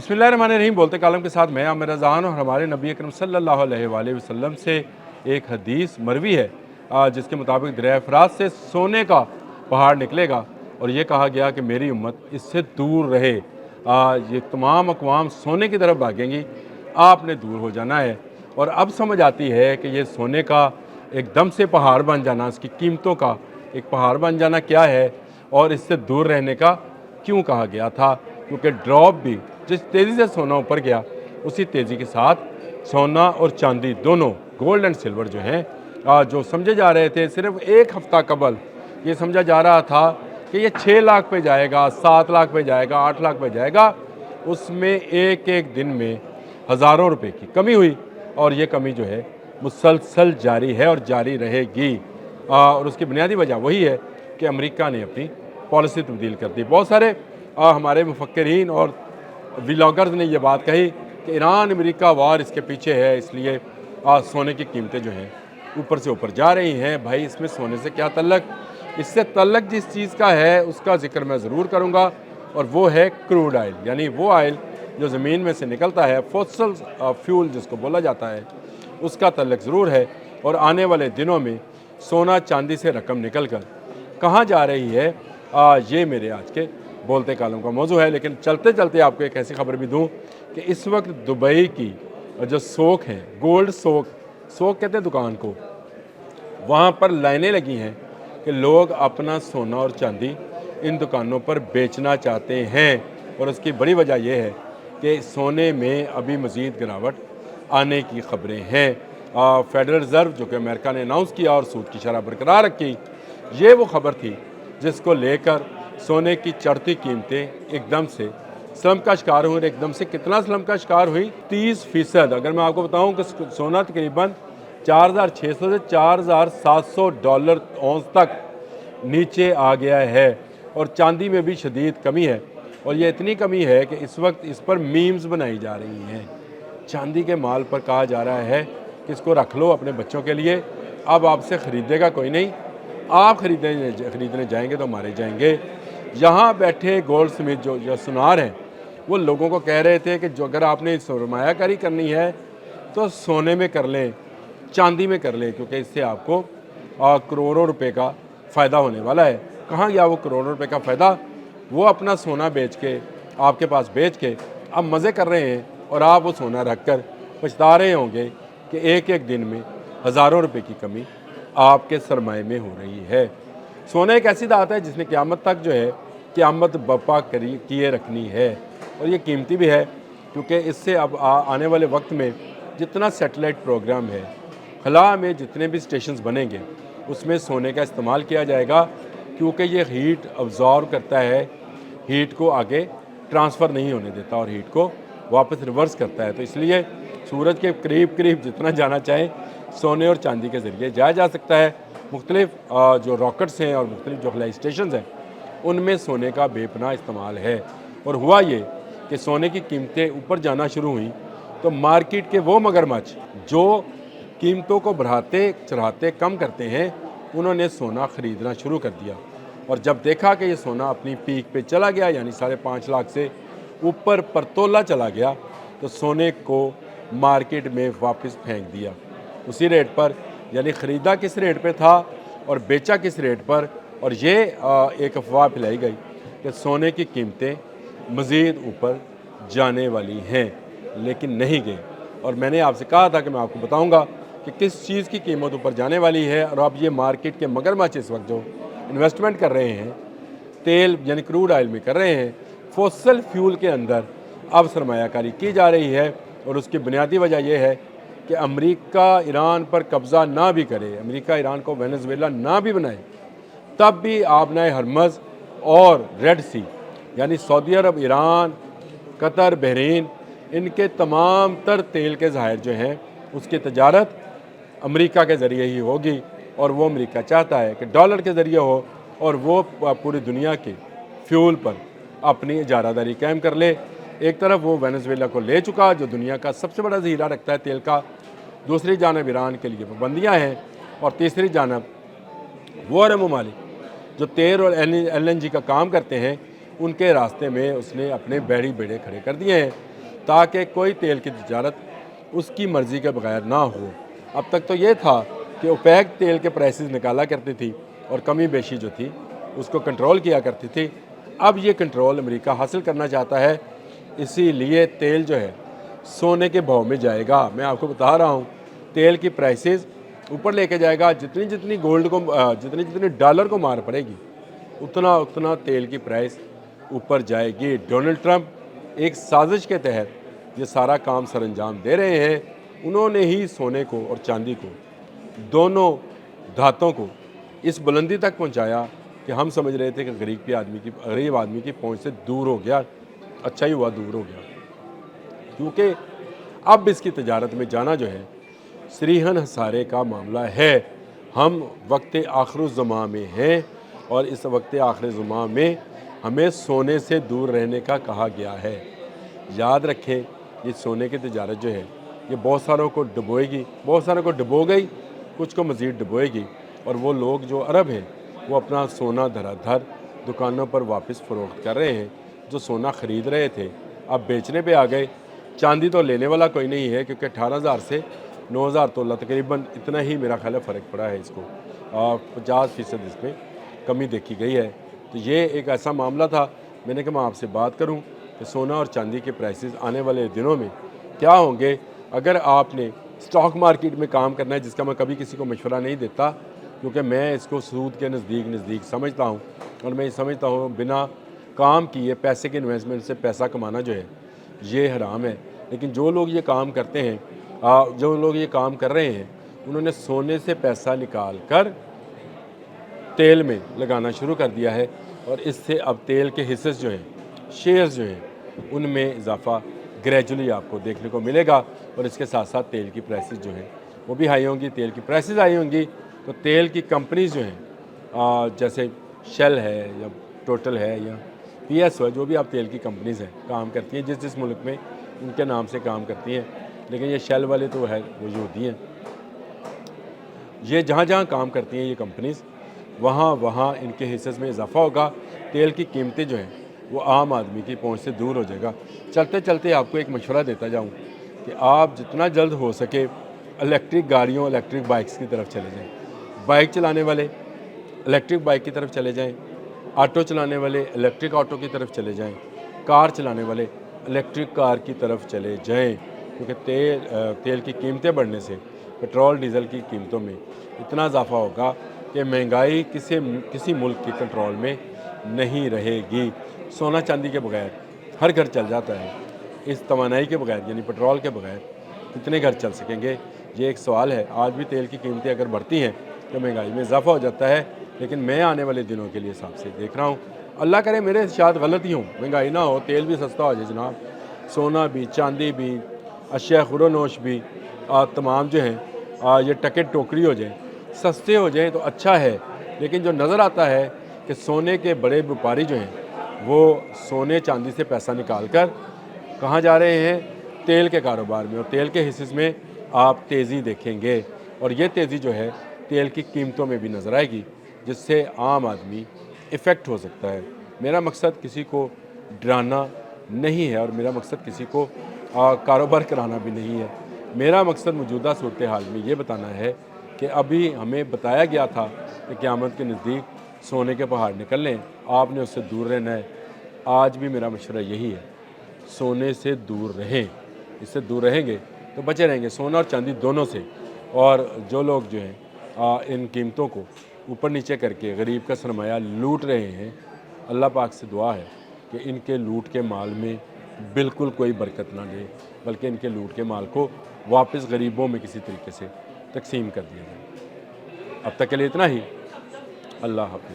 बिस्मिल्लाहिर्रहमानिर्रहीम। बोलते कालम के साथ मैं आमिर रज़ान और हमारे नबी अकरम सल्लल्लाहु अलैहि वसल्लम से एक हदीस मरवी है जिसके मुताबिक दरिया फ़ुरात से सोने का पहाड़ निकलेगा और ये कहा गया कि मेरी उम्मत इससे दूर रहे। ये तमाम अक़वाम सोने की तरफ भागेंगी, आपने दूर हो जाना है। और अब समझ आती है कि ये सोने का एकदम से पहाड़ बन जाना, इसकी कीमतों का एक पहाड़ बन जाना क्या है और इससे दूर रहने का क्यों कहा गया था। क्योंकि ड्रॉप भी जिस तेज़ी से सोना ऊपर गया उसी तेज़ी के साथ सोना और चांदी दोनों गोल्ड एंड सिल्वर जो हैं जो समझे जा रहे थे सिर्फ एक हफ़्ता कबल, ये समझा जा रहा था कि ये 6 लाख पे जाएगा, 7 लाख पे जाएगा, 8 लाख पे जाएगा, उसमें एक एक दिन में हज़ारों रुपए की कमी हुई और ये कमी जो है मुसलसल जारी है और जारी रहेगी। और उसकी बुनियादी वजह वही है कि अमेरिका ने अपनी पॉलिसी तब्दील कर दी। बहुत सारे हमारे मुफक्किरीन और व्लॉगर्स ने यह बात कही कि ईरान अमेरिका वार इसके पीछे है, इसलिए सोने की कीमतें जो हैं ऊपर से ऊपर जा रही हैं। भाई इसमें सोने से क्या तल्लक, इससे तल्लक जिस चीज़ का है उसका जिक्र मैं ज़रूर करूँगा और वो है क्रूड आयल, यानी वो आयल जो ज़मीन में से निकलता है, फॉसिल फ्यूल जिसको बोला जाता है, उसका तल्लक ज़रूर है। और आने वाले दिनों में सोना चांदी से रकम निकल कर कहाँ जा रही है, ये मेरे आज के बोलते कालम का मौजू है। लेकिन चलते चलते आपको एक ऐसी खबर भी दूं कि इस वक्त दुबई की जो सोक है, गोल्ड सोक कहते हैं दुकान को, वहाँ पर लाइनें लगी हैं कि लोग अपना सोना और चांदी इन दुकानों पर बेचना चाहते हैं। और उसकी बड़ी वजह यह है कि सोने में अभी मज़ीद गिरावट आने की खबरें हैं। फेडरल रिज़र्व जो कि अमेरिका ने अनाउंस किया और सूद की शरह बरकरार रखी, ये वो खबर थी जिसको लेकर सोने की चढ़ती कीमतें एकदम से स्लम का शिकार हुई। एकदम से कितना स्लम का शिकार हुई? 30%। अगर मैं आपको बताऊं कि सोना तकरीबन 4,600 से 4,700 डॉलर औंस तक नीचे आ गया है और चांदी में भी शदीद कमी है। और ये इतनी कमी है कि इस वक्त इस पर मीम्स बनाई जा रही हैं। चांदी के माल पर कहा जा रहा है कि इसको रख लो अपने बच्चों के लिए, अब आपसे ख़रीदेगा कोई नहीं, आप ख़रीदने जाएंगे तो मारे जाएंगे। यहाँ बैठे गोल्ड स्मिथ जो सुनार हैं वो लोगों को कह रहे थे कि जो अगर आपने सरमायाकारी करनी है तो सोने में कर लें, चांदी में कर लें, क्योंकि इससे आपको करोड़ों रुपए का फ़ायदा होने वाला है। कहाँ गया वो करोड़ों रुपए का फ़ायदा? वो अपना सोना बेच के, आपके पास बेच के अब मज़े कर रहे हैं और आप वो सोना रख कर पछता रहे होंगे कि एक एक दिन में हज़ारों रुपए की कमी आपके सरमाए में हो रही है। सोना एक ऐसी धात है जिसने क़यामत तक जो है क़यामत बर्पा किए रखनी है और ये कीमती भी है, क्योंकि इससे अब आने वाले वक्त में जितना सैटेलाइट प्रोग्राम है, खला में जितने भी स्टेशंस बनेंगे उसमें सोने का इस्तेमाल किया जाएगा, क्योंकि ये हीट अब्जॉर्व करता है, हीट को आगे ट्रांसफ़र नहीं होने देता और हीट को वापस रिवर्स करता है। तो इसलिए सूरज के करीब करीब जितना जाना चाहें सोने और चांदी के ज़रिए जाया जा सकता है। मुख्तलिफ जो रॉकेट्स हैं और मुख्तलिफ जो खलाई स्टेशन हैं उनमें सोने का बेपनाह इस्तेमाल है। और हुआ ये कि सोने की कीमतें ऊपर जाना शुरू हुई तो मार्केट के वो मगरमच्छ जो कीमतों को बढ़ाते चढ़ाते कम करते हैं, उन्होंने सोना ख़रीदना शुरू कर दिया। और जब देखा कि ये सोना अपनी पीक पे चला गया, यानी 5.5 लाख से ऊपर पर तोला चला गया, तो सोने को मार्केट में वापस फेंक दिया उसी रेट पर, यानी ख़रीदा किस रेट पे था और बेचा किस रेट पर। और ये एक अफवाह फैलाई गई कि सोने की कीमतें मज़ीद ऊपर जाने वाली हैं, लेकिन नहीं गई। और मैंने आपसे कहा था कि मैं आपको बताऊंगा कि किस चीज़ की कीमत ऊपर जाने वाली है। और अब ये मार्केट के मगरमच्छ इस वक्त जो इन्वेस्टमेंट कर रहे हैं तेल यानी क्रूड आयल में कर रहे हैं, फॉसिल फ्यूल के अंदर अब सरमायाकारी की जा रही है। और उसकी बुनियादी वजह यह है कि अमेरिका ईरान पर कब्ज़ा ना भी करे, अमेरिका ईरान को वेनेजुएला ना भी बनाए, तब भी आबनाए हरमज़ और रेड सी यानी सऊदी अरब, ईरान, कतर, बहरीन, इनके तमाम तर तेल के ज़ाहिर जो हैं उसकी तजारत अमेरिका के ज़रिए ही होगी। और वो अमेरिका चाहता है कि डॉलर के ज़रिए हो और वो पूरी दुनिया के फ्यूल पर अपनी इजारादारी कायम कर ले। एक तरफ वो वेनेजुएला को ले चुका जो दुनिया का सबसे बड़ा ज़हीरा रखता है तेल का, दूसरी जानब ईरान के लिए पाबंदियाँ हैं और तीसरी जानब वो अरब ममालिक जो तेल और LNG का काम करते हैं उनके रास्ते में उसने अपने बैड़ी बेड़े खड़े कर दिए हैं। تاکہ کوئی تیل کی تجارت اس کی مرضی کے بغیر نہ ہو۔ اب تک تو یہ تھا کہ اوپیک تیل کے پرائسز نکالا کرتی تھی اور کمی بیشی جو تھی اس کو کنٹرول کیا کرتی تھی۔ اب یہ کنٹرول امریکہ حاصل کرنا چاہتا ہے، اسی لیے تیل جو ہے سونے کے بھاؤ میں جائے گا۔ میں آپ کو بتا رہا ہوں تیل کی پرائسز اوپر لے کے جائے گا، جتنی گولڈ کو جتنی ڈالر کو مار پڑے گی اتنا تیل کی پرائس اوپر جائے گی۔ ڈونلڈ ٹرمپ ایک سازش کے تحت یہ سارا کام سر انجام دے رہے ہیں۔ انہوں نے ہی سونے کو اور چاندی کو، دونوں دھاتوں کو اس بلندی تک پہنچایا کہ ہم سمجھ رہے تھے کہ غریب آدمی کی پہنچ سے دور ہو گیا۔ اچھا ہی ہوا دور ہو گیا، کیونکہ اب اس کی تجارت میں جانا جو ہے سریحن حصارے کا معاملہ ہے۔ ہم وقت آخر الزماں میں ہیں اور اس وقت آخر الزماں میں ہمیں سونے سے دور رہنے کا کہا گیا ہے۔ یاد رکھیں یہ سونے کی تجارت جو ہے یہ بہت ساروں کو ڈبوئے گی، بہت ساروں کو ڈبو گئی، کچھ کو مزید ڈبوئے گی، اور وہ لوگ جو عرب ہیں وہ اپنا سونا دھڑا دھڑ دکانوں پر واپس فروخت کر رہے ہیں۔ جو سونا خرید رہے تھے اب بیچنے پہ آ گئے۔ چاندی تو لینے والا کوئی نہیں ہے، کیونکہ 18,000 سے 9,000 تولہ تقریباً اتنا ہی میرا خیال ہے فرق پڑا ہے اس کو، 50% اس میں کمی دیکھی گئی ہے۔ تو یہ ایک ایسا معاملہ تھا، میں نے کہا میں آپ سے بات کروں کہ سونا اور چاندی کے پرائسز آنے والے دنوں میں کیا ہوں گے۔ اگر آپ نے اسٹاک مارکیٹ میں کام کرنا ہے، جس کا میں کبھی کسی کو مشورہ نہیں دیتا، کیونکہ میں اس کو سود کے نزدیک سمجھتا ہوں، اور میں یہ سمجھتا ہوں بنا کام کیے پیسے کے انویسٹمنٹ سے پیسہ کمانا جو ہے یہ حرام ہے۔ لیکن جو لوگ یہ کام کرتے ہیں، جو لوگ یہ کام کر رہے ہیں، انہوں نے سونے سے پیسہ نکال کر تیل میں لگانا شروع کر دیا ہے، اور اس سے اب تیل کے حصص جو ہیں، شیئرز جو ہیں، ان میں اضافہ گریجولی آپ کو دیکھنے کو ملے گا، اور اس کے ساتھ ساتھ تیل کی پرائسز جو ہیں وہ بھی ہائی ہوں گی۔ تیل کی پرائسز ہائی ہوں گی تو تیل کی کمپنیز جو ہیں جیسے شیل ہے یا ٹوٹل ہے یا پی ایس او ہے، جو بھی آپ تیل کی کمپنیز ہیں کام کرتی ہیں جس ملک میں ان کے نام سے کام کرتی ہیں، لیکن یہ شیل والے تو ہے وہ یہودی ہیں، یہ جہاں کام کرتی ہیں یہ کمپنیز وہاں ان کے حصص میں اضافہ ہوگا۔ تیل کی قیمتیں جو ہیں وہ عام آدمی کی پہنچ سے دور ہو جائے گا۔ چلتے چلتے آپ کو ایک مشورہ دیتا جاؤں کہ آپ جتنا جلد ہو سکے الیکٹرک گاڑیوں، الیکٹرک بائکس کی طرف چلے جائیں۔ بائک چلانے والے الیکٹرک بائک کی طرف چلے جائیں، آٹو چلانے والے الیکٹرک آٹو کی طرف چلے جائیں، کار چلانے والے الیکٹرک کار کی طرف چلے جائیں، کیونکہ تیل کی قیمتیں بڑھنے سے پٹرول ڈیزل کی قیمتوں میں اتنا اضافہ ہوگا کہ مہنگائی کسی ملک کی کنٹرول میں نہیں رہے گی۔ سونا چاندی کے بغیر ہر گھر چل جاتا ہے، اس توانائی کے بغیر یعنی پٹرول کے بغیر کتنے گھر چل سکیں گے؟ یہ ایک سوال ہے۔ آج بھی تیل کی قیمتیں اگر بڑھتی ہیں تو مہنگائی میں اضافہ ہو جاتا ہے، لیکن میں آنے والے دنوں کے لیے حساب سے دیکھ رہا ہوں، اللہ کرے میرے شاید غلطی ہوں، مہنگائی نہ ہو، تیل بھی سستا ہو جائے جناب، سونا بھی، چاندی بھی، اشیاء خورونوش بھی تمام جو ہیں یہ ٹکٹ ٹوکری ہو جائیں، سستے ہو جائیں تو اچھا ہے۔ لیکن جو نظر آتا ہے کہ سونے کے بڑے بیپاری جو ہیں وہ سونے چاندی سے پیسہ نکال کر کہاں جا رہے ہیں؟ تیل کے کاروبار میں، اور تیل کے حصص میں آپ تیزی دیکھیں گے، اور یہ تیزی جو ہے تیل کی قیمتوں میں بھی نظر آئے گی، جس سے عام آدمی افیکٹ ہو سکتا ہے۔ میرا مقصد کسی کو ڈرانا نہیں ہے، اور میرا مقصد کسی کو کاروبار کرانا بھی نہیں ہے۔ میرا مقصد موجودہ صورتحال میں یہ بتانا ہے کہ ابھی ہمیں بتایا گیا تھا کہ قیامت کے نزدیک سونے کے پہاڑ نکل لیں، آپ نے اس سے دور رہنا ہے۔ آج بھی میرا مشورہ یہی ہے، سونے سے دور رہیں، اس سے دور رہیں گے تو بچے رہیں گے سونا اور چاندی دونوں سے۔ اور جو لوگ جو ہیں ان قیمتوں کو اوپر نیچے کر کے غریب کا سرمایہ لوٹ رہے ہیں، اللہ پاک سے دعا ہے کہ ان کے لوٹ کے مال میں بالکل کوئی برکت نہ دے، بلکہ ان کے لوٹ کے مال کو واپس غریبوں میں کسی طریقے سے تقسیم کر دیا جائے۔ اب تک کے لیے اتنا ہی، اللہ حافظ۔